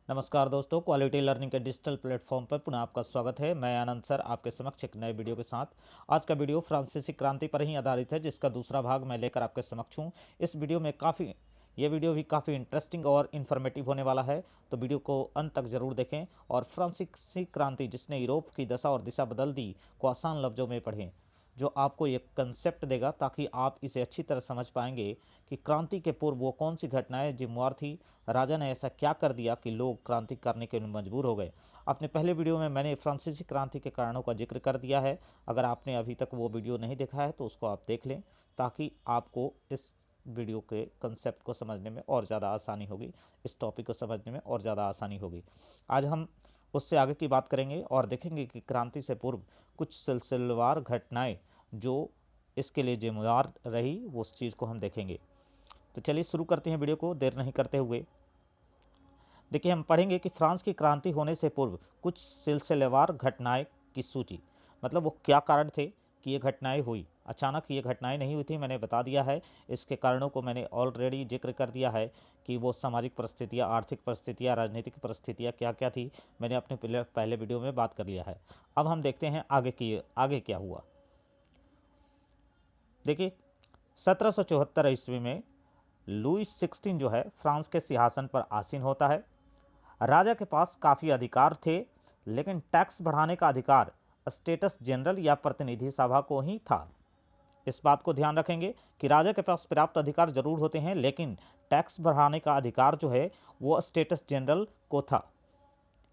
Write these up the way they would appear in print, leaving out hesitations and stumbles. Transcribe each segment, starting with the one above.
नमस्कार दोस्तों, quality learning के डिजिटल प्लेटफॉर्म पर पुनः आपका स्वागत है। मैं आनंद सर आपके समक्ष एक नए वीडियो के साथ। आज का वीडियो फ्रांसीसी क्रांति पर ही आधारित है, जिसका दूसरा भाग मैं लेकर आपके समक्ष हूँ। इस वीडियो में ये वीडियो भी काफ़ी इंटरेस्टिंग और इन्फॉर्मेटिव होने वाला है, तो वीडियो को अंत तक जरूर देखें और फ्रांसीसी क्रांति जिसने यूरोप की दशा और दिशा बदल दी को आसान लफ्ज़ों में पढ़ें, जो आपको एक कंसेप्ट देगा ताकि आप इसे अच्छी तरह समझ पाएंगे कि क्रांति के पूर्व वो कौन सी घटनाएं जिम्मेवार थी, राजा ने ऐसा क्या कर दिया कि लोग क्रांति करने के लिए मजबूर हो गए। अपने पहले वीडियो में मैंने फ्रांसीसी क्रांति के कारणों का जिक्र कर दिया है। अगर आपने अभी तक वो वीडियो नहीं देखा है तो उसको आप देख लें, ताकि आपको इस वीडियो के कंसेप्ट को समझने में और ज़्यादा आसानी होगी, इस टॉपिक को समझने में और ज़्यादा आसानी होगी। आज हम उससे आगे की बात करेंगे और देखेंगे कि क्रांति से पूर्व कुछ सिलसिलेवार घटनाएं जो इसके लिए जिम्मेदार रही, वो उस चीज़ को हम देखेंगे। तो चलिए शुरू करते हैं वीडियो को देर नहीं करते हुए। देखिए, हम पढ़ेंगे कि फ्रांस की क्रांति होने से पूर्व कुछ सिलसिलेवार घटनाएं की सूची, मतलब वो क्या कारण थे कि ये घटनाएं हुई। अचानक ये घटनाएं नहीं हुई थी, मैंने बता दिया है। इसके कारणों को मैंने ऑलरेडी जिक्र कर दिया है कि वो सामाजिक परिस्थितियाँ, आर्थिक परिस्थितियाँ, राजनीतिक परिस्थितियाँ क्या क्या थी, मैंने अपने पहले वीडियो में बात कर लिया है। अब हम देखते हैं आगे क्या हुआ। देखिए, 1774 ईस्वी में लुईस 16 जो है फ्रांस के सिंहासन पर आसीन होता है। राजा के पास काफ़ी अधिकार थे, लेकिन टैक्स बढ़ाने का अधिकार स्टेटस जनरल या प्रतिनिधि सभा को ही था। इस बात को ध्यान रखेंगे कि राजा के पास पर्याप्त अधिकार जरूर होते हैं, लेकिन टैक्स बढ़ाने का अधिकार जो है वो स्टेटस जनरल को था,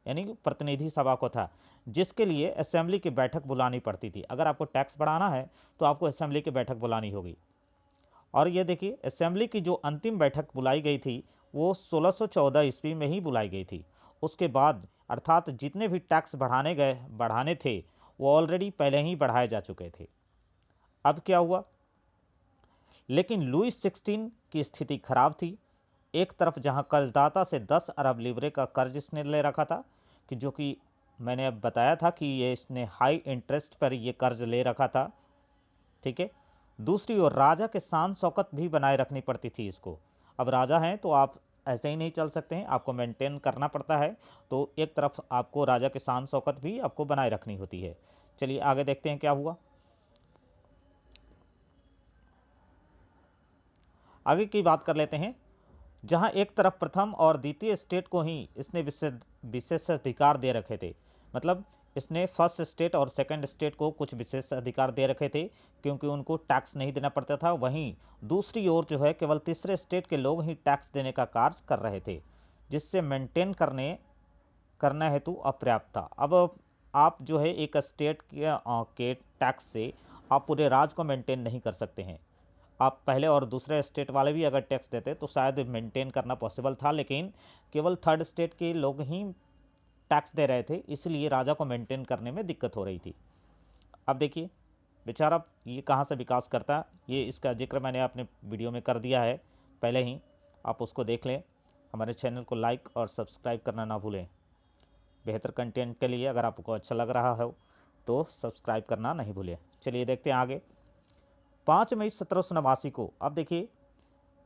यानी प्रतिनिधि सभा को था, जिसके लिए असेंबली की बैठक बुलानी पड़ती थी। अगर आपको टैक्स बढ़ाना है तो आपको असेंबली की बैठक बुलानी होगी। और ये देखिए, असेंबली की जो अंतिम बैठक बुलाई गई थी वो 1614 ईस्वी में ही बुलाई गई थी। उसके बाद अर्थात जितने भी टैक्स बढ़ाने थे वो ऑलरेडी पहले ही बढ़ाए जा चुके थे। अब क्या हुआ, लेकिन लुईस 16 की स्थिति खराब थी। एक तरफ जहां कर्जदाता से 10 अरब लिवरे का कर्ज इसने ले रखा था, कि जो कि मैंने अब बताया था कि ये इसने हाई इंटरेस्ट पर ये कर्ज ले रखा था, ठीक है। दूसरी ओर राजा के शान शौकत भी बनाए रखनी पड़ती थी इसको। अब राजा हैं तो आप ऐसे ही नहीं चल सकते हैं, आपको मेंटेन करना पड़ता है। तो एक तरफ आपको राजा के शान शौकत भी आपको बनाए रखनी होती है। चलिए आगे देखते हैं क्या हुआ। आगे की बात कर लेते हैं। जहां एक तरफ प्रथम और द्वितीय स्टेट को ही इसने विशेष अधिकार दे रखे थे, मतलब इसने फर्स्ट स्टेट और सेकंड स्टेट को कुछ विशेष अधिकार दे रखे थे क्योंकि उनको टैक्स नहीं देना पड़ता था। वहीं दूसरी ओर जो है केवल तीसरे स्टेट के लोग ही टैक्स देने का कार्य कर रहे थे, जिससे मेंटेन करना हेतु अपर्याप्त था। अब आप जो है एक स्टेट के टैक्स से आप पूरे राज्य को मेंटेन नहीं कर सकते हैं। आप पहले और दूसरे स्टेट वाले भी अगर टैक्स देते तो शायद मेंटेन करना पॉसिबल था, लेकिन केवल थर्ड स्टेट के लोग ही टैक्स दे रहे थे, इसलिए राजा को मेंटेन करने में दिक्कत हो रही थी। अब देखिए बेचारा ये कहाँ से विकास करता है, ये इसका जिक्र मैंने अपने वीडियो में कर दिया है पहले ही, आप उसको देख लें। हमारे चैनल को लाइक और सब्सक्राइब करना ना भूलें। बेहतर कंटेंट के लिए अगर आपको अच्छा लग रहा हो तो सब्सक्राइब करना नहीं भूलें। चलिए देखते हैं आगे। 5 मई 1789 को, अब देखिए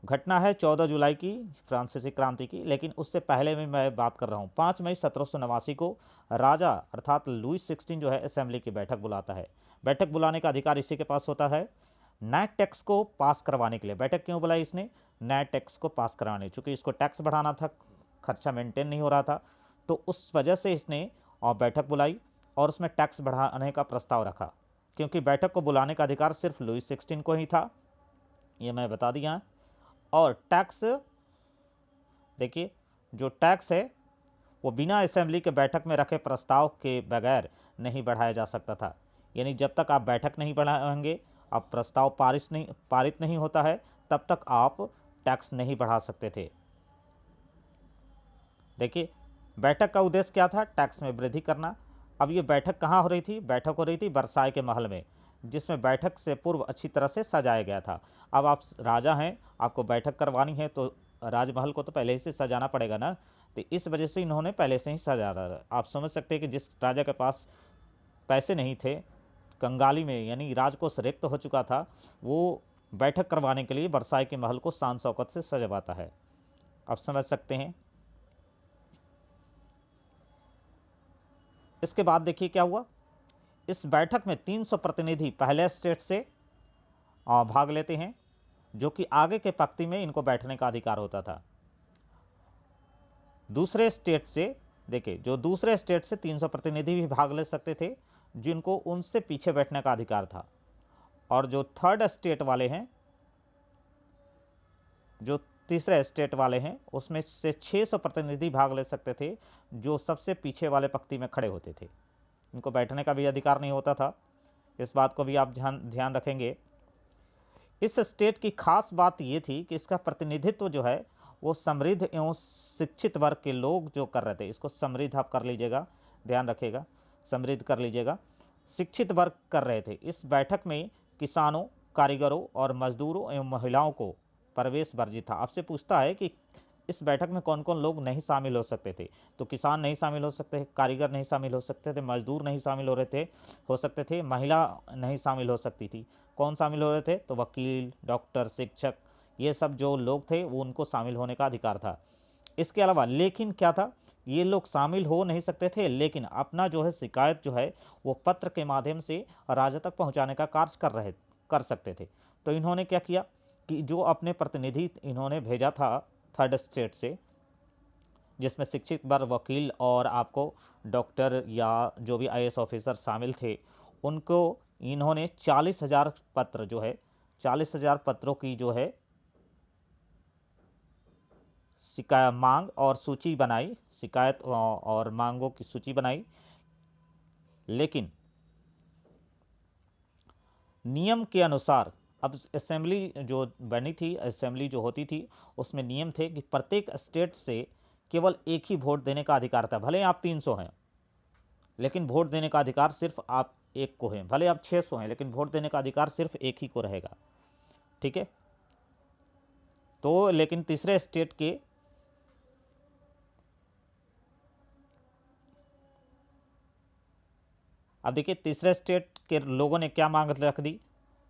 घटना है 14 जुलाई की फ्रांसीसी क्रांति की, लेकिन उससे पहले में मैं बात कर रहा हूँ। 5 मई 1789 को राजा अर्थात लुईस 16 जो है असेंबली की बैठक बुलाता है। बैठक बुलाने का अधिकार इसी के पास होता है नए टैक्स को पास करवाने के लिए। बैठक क्यों बुलाई इसने? नए टैक्स को पास करवाने, चूँकि इसको टैक्स बढ़ाना था, खर्चा मेंटेन नहीं हो रहा था, तो उस वजह से इसने बैठक बुलाई और उसमें टैक्स बढ़ाने का प्रस्ताव रखा। क्योंकि बैठक को बुलाने का अधिकार सिर्फ लुईस 16 को ही था, ये मैं बता दिया। और टैक्स देखिए, जो टैक्स है वो बिना असेंबली के बैठक में रखे प्रस्ताव के बगैर नहीं बढ़ाया जा सकता था। यानी जब तक आप बैठक नहीं बढ़ाएंगे, आप प्रस्ताव पारित नहीं होता है, तब तक आप टैक्स नहीं बढ़ा सकते थे। देखिए, बैठक का उद्देश्य क्या था? टैक्स में वृद्धि करना। अब ये बैठक कहाँ हो रही थी? बैठक हो रही थी वर्साई के महल में, जिसमें बैठक से पूर्व अच्छी तरह से सजाया गया था। अब आप राजा हैं, आपको बैठक करवानी है तो राजमहल को तो पहले ही से सजाना पड़ेगा ना, तो इस वजह से इन्होंने पहले से ही सजा रहा। आप समझ सकते हैं कि जिस राजा के पास पैसे नहीं थे, कंगाली में यानी राजकोष रिक्त हो चुका था, वो बैठक करवाने के लिए वर्साई के महल को शान शौकत से सजवाता है। आप समझ सकते हैं। इसके बाद देखिए क्या हुआ, इस बैठक में 300 प्रतिनिधि पहले स्टेट से भाग लेते हैं, जो कि आगे के पंक्ति में इनको बैठने का अधिकार होता था। दूसरे स्टेट से देखिए, जो दूसरे स्टेट से 300 प्रतिनिधि भी भाग ले सकते थे, जिनको उनसे पीछे बैठने का अधिकार था। और जो थर्ड स्टेट वाले हैं, जो तीसरे स्टेट वाले हैं, उसमें से 600 प्रतिनिधि भाग ले सकते थे, जो सबसे पीछे वाले पंक्ति में खड़े होते थे। इनको बैठने का भी अधिकार नहीं होता था। इस बात को भी आप ध्यान रखेंगे। इस स्टेट की खास बात ये थी कि इसका प्रतिनिधित्व जो है वो समृद्ध एवं शिक्षित वर्ग के लोग जो कर रहे थे। इसको समृद्ध आप कर लीजिएगा, ध्यान रखिएगा, समृद्ध कर लीजिएगा, शिक्षित वर्ग कर रहे थे। इस बैठक में किसानों, कारीगरों और मजदूरों एवं महिलाओं को प्रवेश वर्जित था। आपसे पूछता है कि इस बैठक में कौन कौन लोग नहीं शामिल हो सकते थे, तो किसान नहीं शामिल हो सकते, कारीगर नहीं शामिल हो सकते थे, मजदूर नहीं शामिल हो सकते थे, महिला नहीं शामिल हो सकती थी। कौन शामिल हो रहे थे, तो वकील, डॉक्टर, शिक्षक, ये सब जो लोग थे वो उनको शामिल होने का अधिकार था। इसके अलावा लेकिन क्या था, ये लोग शामिल हो नहीं सकते थे, लेकिन अपना जो है शिकायत जो है वो पत्र के माध्यम से राजा तक पहुंचाने का कार्य कर सकते थे। तो इन्होंने क्या किया कि जो अपने प्रतिनिधि इन्होंने भेजा था थर्ड स्टेट से, जिसमें शिक्षित वर्ग, वकील और आपको डॉक्टर या जो भी IAS ऑफिसर शामिल थे, उनको इन्होंने 40,000 पत्र जो है, 40,000 पत्रों की जो है शिकायत, मांग और सूची बनाई, शिकायत और मांगों की सूची बनाई। लेकिन नियम के अनुसार अब असेंबली जो बनी थी, असेंबली जो होती थी, उसमें नियम थे कि प्रत्येक स्टेट से केवल एक ही वोट देने का अधिकार था। भले आप 300 हैं, लेकिन वोट देने का अधिकार सिर्फ आप एक को है। भले आप 600 हैं, लेकिन वोट देने का अधिकार सिर्फ एक ही को रहेगा। ठीक है। तो लेकिन तीसरे स्टेट के अब देखिए, तीसरे स्टेट के लोगों ने क्या मांग रख दी,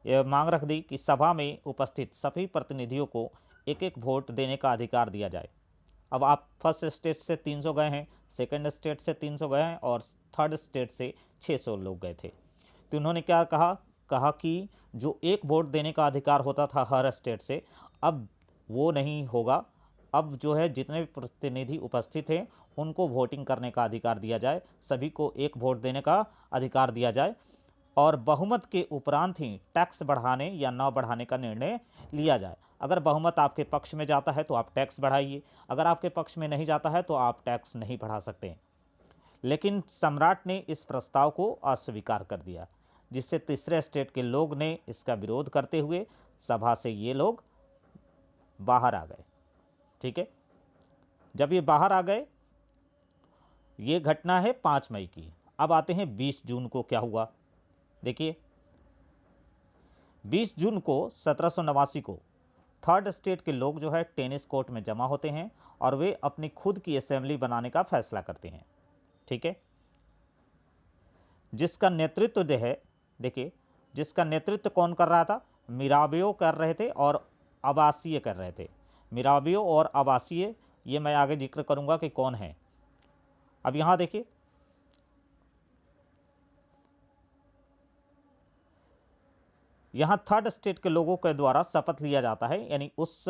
ये मांग रख दी कि सभा में उपस्थित सभी प्रतिनिधियों को एक एक वोट देने का अधिकार दिया जाए। अब आप फर्स्ट स्टेट से 300 गए हैं, सेकंड स्टेट से 300 गए हैं और थर्ड स्टेट से 600 लोग गए थे। तो उन्होंने क्या कहा कि जो एक वोट देने का अधिकार होता था हर स्टेट से, अब वो नहीं होगा। अब जो है जितने भी प्रतिनिधि उपस्थित हैं उनको वोटिंग करने का अधिकार दिया जाए, सभी को एक वोट देने का अधिकार दिया जाए, और बहुमत के उपरांत ही टैक्स बढ़ाने या न बढ़ाने का निर्णय लिया जाए। अगर बहुमत आपके पक्ष में जाता है तो आप टैक्स बढ़ाइए, अगर आपके पक्ष में नहीं जाता है तो आप टैक्स नहीं बढ़ा सकते। लेकिन सम्राट ने इस प्रस्ताव को अस्वीकार कर दिया, जिससे तीसरे स्टेट के लोग ने इसका विरोध करते हुए सभा से ये लोग बाहर आ गए। ठीक है। जब ये बाहर आ गए, ये घटना है 5 मई की। अब आते हैं 20 जून को क्या हुआ। देखिए, 20 जून को 1789 को थर्ड स्टेट के लोग जो है टेनिस कोर्ट में जमा होते हैं और वे अपनी खुद की असेंबली बनाने का फैसला करते हैं। ठीक है। जिसका नेतृत्व जो है, देखिए, जिसका नेतृत्व कौन कर रहा था, मिराबियो कर रहे थे और आवासीय कर रहे थे। मिराबियो और आवासीय, ये मैं आगे जिक्र करूंगा कि कौन है। अब यहां देखिए, यहां थर्ड स्टेट के लोगों के द्वारा शपथ लिया जाता है, यानी उस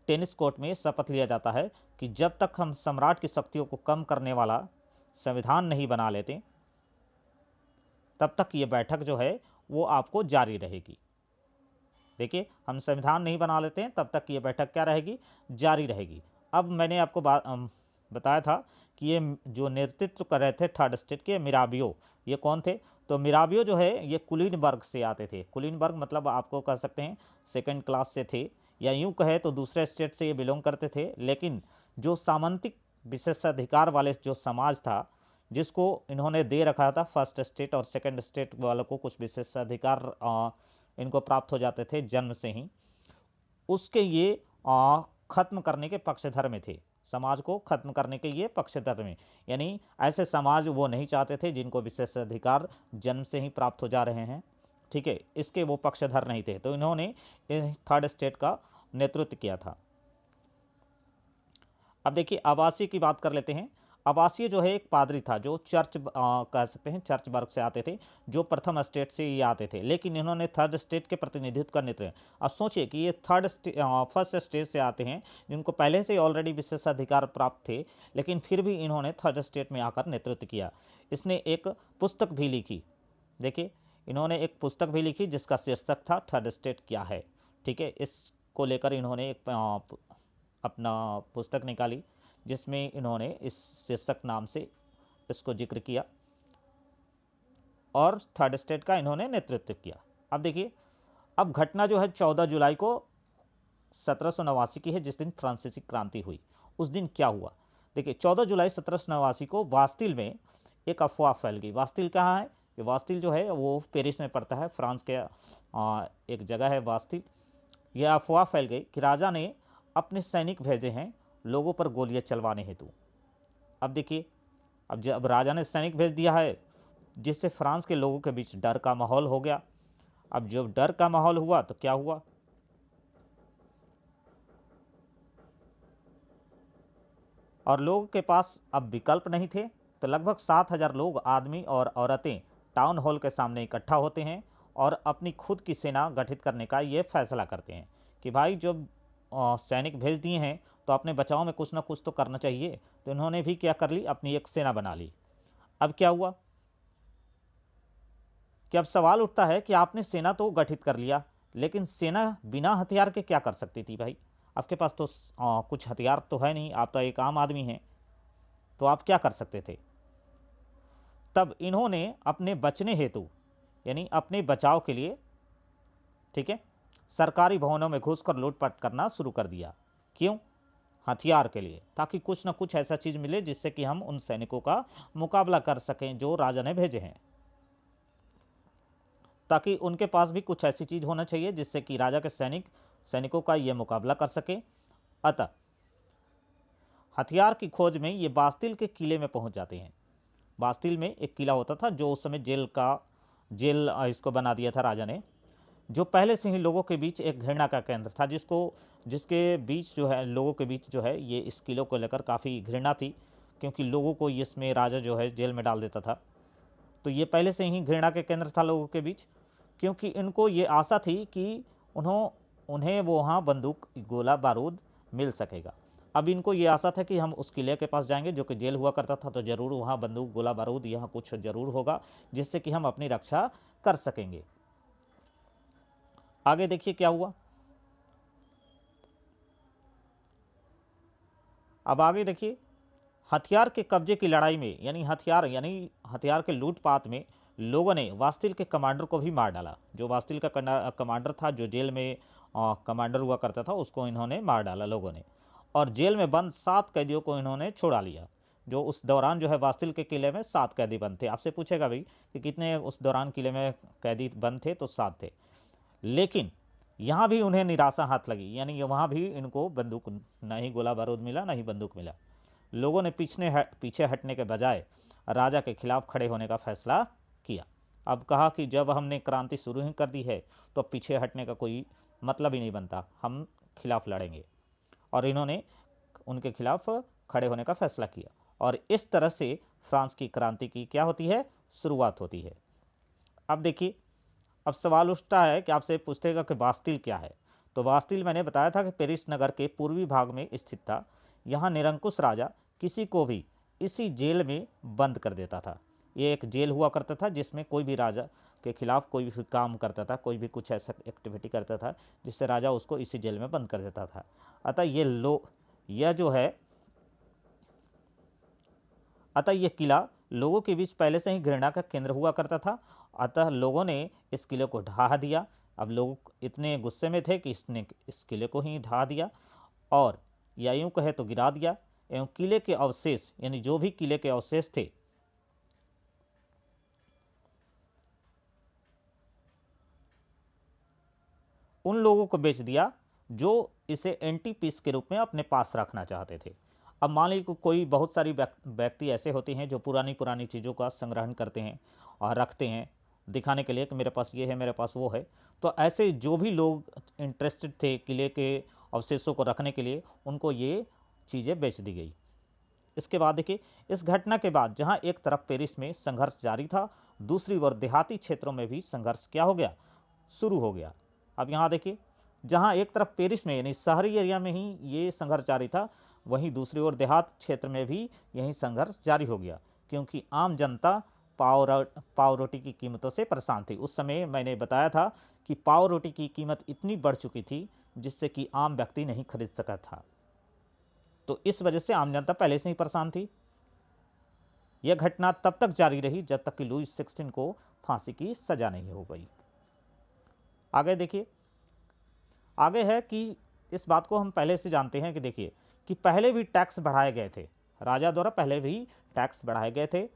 टेनिस कोर्ट में शपथ लिया जाता है कि जब तक हम सम्राट की शक्तियों को कम करने वाला संविधान नहीं बना लेते, तब तक ये बैठक जो है वो आपको जारी रहेगी। देखिए, हम संविधान नहीं बना लेते हैं तब तक ये बैठक क्या रहेगी, जारी रहेगी। अब मैंने आपको बताया था कि ये जो नेतृत्व कर रहे थे थर्ड स्टेट के, मिराबियो, ये कौन थे, तो मिराबियो जो है ये कुलीनबर्ग से आते थे। कुलीनबर्ग मतलब आपको कह सकते हैं सेकंड क्लास से थे, या यूं कहे तो दूसरे स्टेट से ये बिलोंग करते थे। लेकिन जो सामंतिक विशेषाधिकार वाले जो समाज था, जिसको इन्होंने दे रखा था, फर्स्ट स्टेट और सेकंड स्टेट वालों को कुछ विशेषाधिकार इनको प्राप्त हो जाते थे जन्म से ही, उसके ये खत्म करने के पक्षधर में थे। समाज को खत्म करने के ये पक्षधर में, यानी ऐसे समाज वो नहीं चाहते थे जिनको विशेषाधिकार जन्म से ही प्राप्त हो जा रहे हैं। ठीक है, इसके वो पक्षधर नहीं थे। तो इन्होंने थर्ड स्टेट का नेतृत्व किया था। अब देखिए, आवासीय की बात कर लेते हैं। आवासीय जो है एक पादरी था जो कह सकते हैं चर्च वर्ग से आते थे, जो प्रथम स्टेट से ये आते थे, लेकिन इन्होंने थर्ड स्टेट के प्रतिनिधित्व करने थे। अब सोचिए कि ये फर्स्ट स्टेट से आते हैं जिनको पहले से ऑलरेडी विशेषाधिकार प्राप्त थे, लेकिन फिर भी इन्होंने थर्ड स्टेट में आकर नेतृत्व किया। इसने एक पुस्तक भी लिखी, देखिए इन्होंने एक पुस्तक भी लिखी जिसका शीर्षक था थर्ड स्टेट क्या है। ठीक है, इसको लेकर इन्होंने एक अपना पुस्तक निकाली जिसमें इन्होंने इस शीर्षक नाम से इसको जिक्र किया और थर्ड स्टेट का इन्होंने नेतृत्व किया। अब देखिए, अब घटना जो है 14 जुलाई को 1789 की है, जिस दिन फ्रांसीसी क्रांति हुई। उस दिन क्या हुआ, देखिए 14 जुलाई 1789 को वास्तिल में एक अफवाह फैल गई। वास्तिल कहाँ है, ये वास्तिल जो है वो पेरिस में पड़ता है, फ्रांस के एक जगह है वास्तिल। यह अफवाह फैल गई कि राजा ने अपने सैनिक भेजे हैं लोगों पर गोलियां चलवाने हेतु। अब देखिए, अब जब राजा ने सैनिक भेज दिया है जिससे फ्रांस के लोगों के बीच डर का माहौल हो गया। अब जब डर का माहौल हुआ तो क्या हुआ, और लोगों के पास अब विकल्प नहीं थे, तो लगभग 7,000 लोग आदमी और औरतें टाउन हॉल के सामने इकट्ठा होते हैं और अपनी खुद की सेना गठित करने का ये फैसला करते हैं कि भाई जब सैनिक भेज दिए हैं तो अपने बचाव में कुछ ना कुछ तो करना चाहिए। तो इन्होंने भी क्या कर ली, अपनी एक सेना बना ली। अब क्या हुआ कि अब सवाल उठता है कि आपने सेना तो गठित कर लिया, लेकिन सेना बिना हथियार के क्या कर सकती थी भाई? आपके पास तो कुछ हथियार तो है नहीं, आप तो एक आम आदमी हैं, तो आप क्या कर सकते थे? तब इन्होंने अपने बचने हेतु, यानी अपने बचाव के लिए, ठीक है, सरकारी भवनों में घुसकर लूटपाट करना शुरू कर दिया। क्यों? हथियार के लिए, ताकि कुछ ना कुछ ऐसा चीज मिले जिससे कि हम उन सैनिकों का मुकाबला कर सकें जो राजा ने भेजे हैं, ताकि उनके पास भी कुछ ऐसी चीज होना चाहिए जिससे कि राजा के सैनिकों का यह मुकाबला कर सके। अतः हथियार की खोज में ये बास्तिल के किले में पहुंच जाते हैं। बास्तिल में एक किला होता था जो उस समय जेल इसको बना दिया था राजा ने, जो पहले से ही लोगों के बीच एक घृणा का केंद्र था, जिसके बीच जो है लोगों के बीच जो है ये इस किले को लेकर काफ़ी घृणा थी, क्योंकि लोगों को इसमें राजा जो है जेल में डाल देता था। तो ये पहले से ही घृणा के केंद्र था लोगों के बीच, क्योंकि इनको ये आशा थी कि उन्हें वो वहाँ बंदूक गोला बारूद मिल सकेगा। अब इनको ये आशा था कि हम उस किले के पास जाएंगे जो कि जेल हुआ करता था, तो ज़रूर वहाँ बंदूक गोला बारूद यहाँ कुछ ज़रूर होगा जिससे कि हम अपनी रक्षा कर सकेंगे। आगे देखिए क्या हुआ। अब आगे देखिए, हथियार के कब्जे की लड़ाई में, यानी हथियार के लूटपाट में लोगों ने वास्तिल के कमांडर को भी मार डाला। जो वास्तिल का कमांडर था, जो जेल में कमांडर हुआ करता था, उसको इन्होंने मार डाला लोगों ने, और जेल में बंद 7 कैदियों को इन्होंने छुड़ा लिया। जो उस दौरान जो है वास्तिल के किले में 7 कैदी बंद थे। आपसे पूछेगा भाई कि कितने उस दौरान किले में कैदी बंद थे, तो 7 थे। लेकिन यहाँ भी उन्हें निराशा हाथ लगी, यानी वहाँ भी इनको बंदूक, न ही गोला बारूद मिला, न ही बंदूक मिला। लोगों ने पीछे हटने के बजाय राजा के खिलाफ खड़े होने का फैसला किया। अब कहा कि जब हमने क्रांति शुरू ही कर दी है तो पीछे हटने का कोई मतलब ही नहीं बनता, हम खिलाफ लड़ेंगे। और इन्होंने उनके खिलाफ खड़े होने का फैसला किया, और इस तरह से फ्रांस की क्रांति की क्या होती है, शुरुआत होती है। अब देखिए, अब सवाल उठता है कि आपसे पूछेगा कि बास्तिल क्या है। तो बास्तिल मैंने बताया था कि पेरिस नगर के पूर्वी भाग में स्थित था। यहाँ निरंकुश राजा किसी को भी इसी जेल में बंद कर देता था। ये एक जेल हुआ करता था जिसमें कोई भी राजा के खिलाफ कोई भी काम करता था, कोई भी कुछ ऐसा एक्टिविटी करता था जिससे राजा उसको इसी जेल में बंद कर देता था। अतः यह किला लोगों के बीच पहले से ही घृणा का केंद्र हुआ करता था। अतः लोगों ने इस किले को ढहा दिया। अब लोग इतने गुस्से में थे कि इसने इस किले को ही ढहा दिया, और या यूं कहे तो गिरा दिया। एवं किले के अवशेष, यानी जो भी किले के अवशेष थे, उन लोगों को बेच दिया जो इसे एंटी पीस के रूप में अपने पास रखना चाहते थे। अब मान लीजिए कोई बहुत सारी व्यक्ति ऐसे होते हैं जो पुरानी चीज़ों का संग्रहण करते हैं और रखते हैं दिखाने के लिए कि मेरे पास ये है, मेरे पास वो है। तो ऐसे जो भी लोग इंटरेस्टेड थे किले के अवशेषों को रखने के लिए, उनको ये चीज़ें बेच दी गई। इसके बाद देखिए, इस घटना के बाद जहां एक तरफ पेरिस में संघर्ष जारी था, दूसरी ओर देहाती क्षेत्रों में भी संघर्ष क्या हो गया, शुरू हो गया। अब यहाँ देखिए, जहां एक तरफ पेरिस में यानी शहरी एरिया में ही ये संघर्ष जारी था, वहीं दूसरी ओर देहात क्षेत्र में भी यही संघर्ष जारी हो गया, क्योंकि आम जनता पाव रोटी की कीमतों से परेशान थी। उस समय मैंने बताया था कि पाव रोटी की कीमत इतनी बढ़ चुकी थी जिससे कि आम व्यक्ति नहीं खरीद सका था। तो इस वजह से आम जनता पहले से ही परेशान थी। यह घटना तब तक जारी रही जब तक कि लुई 16 को फांसी की सजा नहीं हो गई। आगे देखिए, आगे है कि इस बात को हम पहले से जानते हैं कि देखिए कि पहले भी टैक्स बढ़ाए गए थे, राजा द्वारा पहले भी टैक्स बढ़ाए गए थे,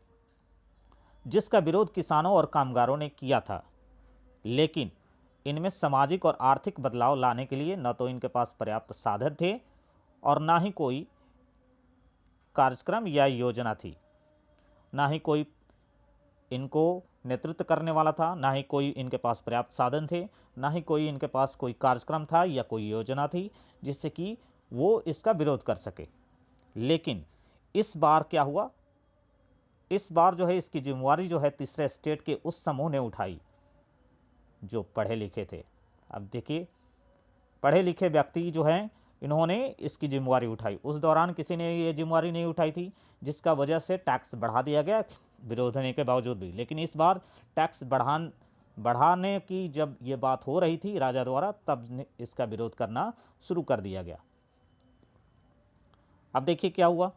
जिसका विरोध किसानों और कामगारों ने किया था। लेकिन इनमें सामाजिक और आर्थिक बदलाव लाने के लिए न तो इनके पास पर्याप्त साधन थे और ना ही कोई कार्यक्रम या योजना थी, ना ही कोई इनको नेतृत्व करने वाला था, ना ही कोई इनके पास पर्याप्त साधन थे, ना ही कोई इनके पास कोई कार्यक्रम था या कोई योजना थी जिससे कि वो इसका विरोध कर सके। लेकिन इस बार क्या हुआ, इस बार जो है इसकी जिम्मेवारी जो है तीसरे स्टेट के उस समूह ने उठाई जो पढ़े लिखे थे। अब देखिए, पढ़े लिखे व्यक्ति जो हैं इन्होंने इसकी जिम्मेवारी उठाई। उस दौरान किसी ने ये जिम्मेवारी नहीं उठाई थी, जिसका वजह से टैक्स बढ़ा दिया गया विरोध होने के बावजूद भी। लेकिन इस बार टैक्स बढ़ाने की जब ये बात हो रही थी राजा द्वारा, तब इसका विरोध करना शुरू कर दिया गया। अब देखिए क्या हुआ,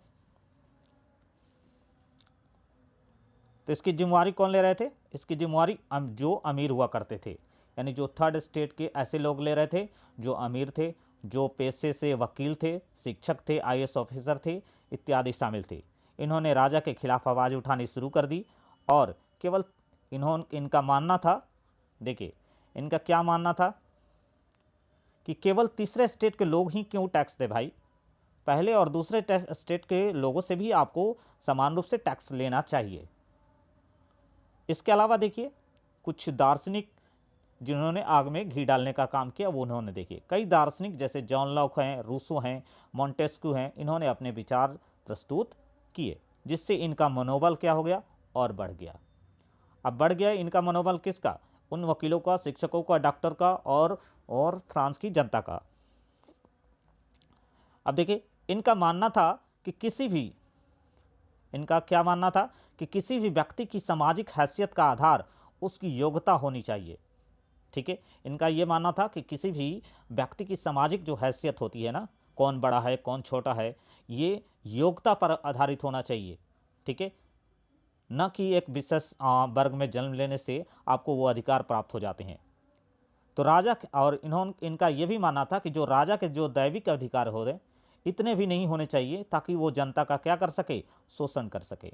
तो इसकी जिम्मेवारी कौन ले रहे थे, इसकी जिम्मेवारी जो अमीर हुआ करते थे, यानी जो थर्ड स्टेट के ऐसे लोग ले रहे थे जो अमीर थे, जो पेशे से वकील थे, शिक्षक थे, आईएएस ऑफिसर थे इत्यादि शामिल थे। इन्होंने राजा के खिलाफ आवाज़ उठानी शुरू कर दी और केवल इनका मानना था, देखिए इनका क्या मानना था कि केवल तीसरे स्टेट के लोग ही क्यों टैक्स दे भाई, पहले और दूसरे स्टेट के लोगों से भी आपको समान रूप से टैक्स लेना चाहिए। इसके अलावा देखिए कुछ दार्शनिक जिन्होंने आग में घी डालने का काम किया, वो उन्होंने देखिए कई दार्शनिक जैसे जॉन लॉक हैं, रूसो हैं, मॉन्टेस्क्यू हैं, इन्होंने अपने विचार प्रस्तुत किए, जिससे इनका मनोबल क्या हो गया और बढ़ गया। अब बढ़ गया इनका मनोबल किसका, उन वकीलों का, शिक्षकों का, डॉक्टर का और फ्रांस की जनता का। अब देखिए इनका मानना था कि इनका क्या मानना था कि किसी भी व्यक्ति की सामाजिक हैसियत का आधार उसकी योग्यता होनी चाहिए। ठीक है, इनका ये मानना था कि किसी भी व्यक्ति की सामाजिक जो हैसियत होती है ना, कौन बड़ा है कौन छोटा है, ये योग्यता पर आधारित होना चाहिए। ठीक है, न कि एक विशेष वर्ग में जन्म लेने से आपको वो अधिकार प्राप्त हो जाते हैं। तो राजा और इनका ये भी मानना था कि जो राजा के जो दैविक अधिकार हो रहे इतने भी नहीं होने चाहिए ताकि वो जनता का क्या कर सके, शोषण कर सके।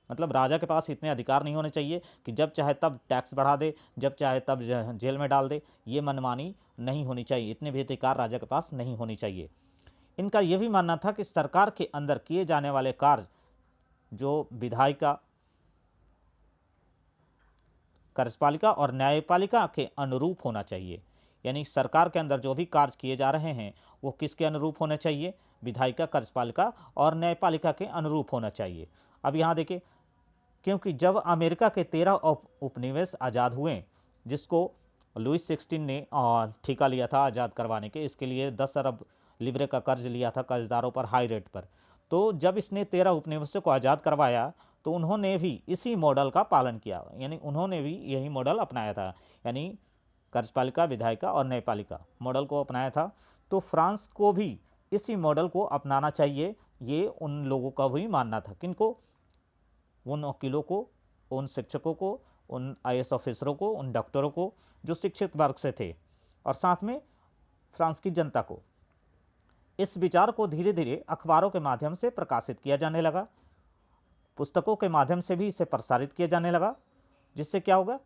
मतलब राजा के पास इतने अधिकार नहीं होने चाहिए कि जब चाहे तब टैक्स बढ़ा दे, जब चाहे तब जेल में डाल दे, ये मनमानी नहीं होनी चाहिए, इतने भी अधिकार राजा के पास नहीं होनी चाहिए। इनका यह भी मानना था कि सरकार के अंदर किए जाने वाले कार्य जो विधायिका, कार्यपालिका और न्यायपालिका के अनुरूप होना चाहिए। यानी सरकार के अंदर जो भी कार्य किए जा रहे हैं वो किसके अनुरूप होने चाहिए, विधायिका, कार्यपालिका और न्यायपालिका के अनुरूप होना चाहिए। अब यहाँ देखिए, क्योंकि जब अमेरिका के 13 उपनिवेश आज़ाद हुए, जिसको लुई 16 ने ठेका लिया था आज़ाद करवाने के, इसके लिए 10 अरब लिब्रे का कर्ज लिया था कर्जदारों पर हाई रेट पर। तो जब इसने 13 उपनिवेशों को आज़ाद करवाया तो उन्होंने भी इसी मॉडल का पालन किया, यानी उन्होंने भी यही मॉडल अपनाया था, यानी कार्यपालिका, विधायिका और न्यायपालिका मॉडल को अपनाया था। तो फ्रांस को भी इसी मॉडल को अपनाना चाहिए, ये उन लोगों का भी मानना था। किनको, उन वकीलों को, उन शिक्षकों को, उन आईएएस ऑफिसरों को, उन डॉक्टरों को जो शिक्षित वर्ग से थे, और साथ में फ्रांस की जनता को। इस विचार को धीरे धीरे अखबारों के माध्यम से प्रकाशित किया जाने लगा, पुस्तकों के माध्यम से भी इसे प्रसारित किया जाने लगा, जिससे क्या होगा,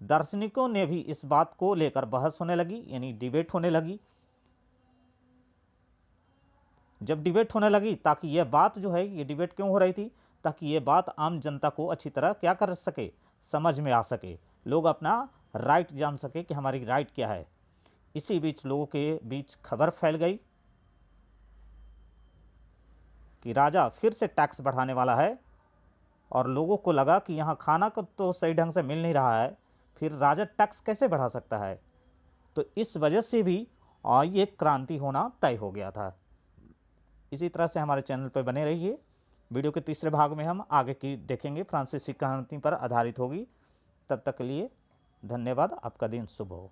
दार्शनिकों ने भी इस बात को लेकर बहस होने लगी, यानी डिबेट होने लगी। जब डिबेट होने लगी, ताकि यह बात जो है, ये डिबेट क्यों हो रही थी, ताकि ये बात आम जनता को अच्छी तरह क्या कर सके, समझ में आ सके, लोग अपना राइट जान सके कि हमारी राइट क्या है। इसी बीच लोगों के बीच खबर फैल गई कि राजा फिर से टैक्स बढ़ाने वाला है और लोगों को लगा कि यहाँ खाना को तो सही ढंग से मिल नहीं रहा है, फिर राजा टैक्स कैसे बढ़ा सकता है। तो इस वजह से भी ये क्रांति होना तय हो गया था। इसी तरह से हमारे चैनल पर बने रहिए। वीडियो के तीसरे भाग में हम आगे की देखेंगे, फ्रांसीसी कहानी पर आधारित होगी। तब तक के लिए धन्यवाद। आपका दिन शुभ हो।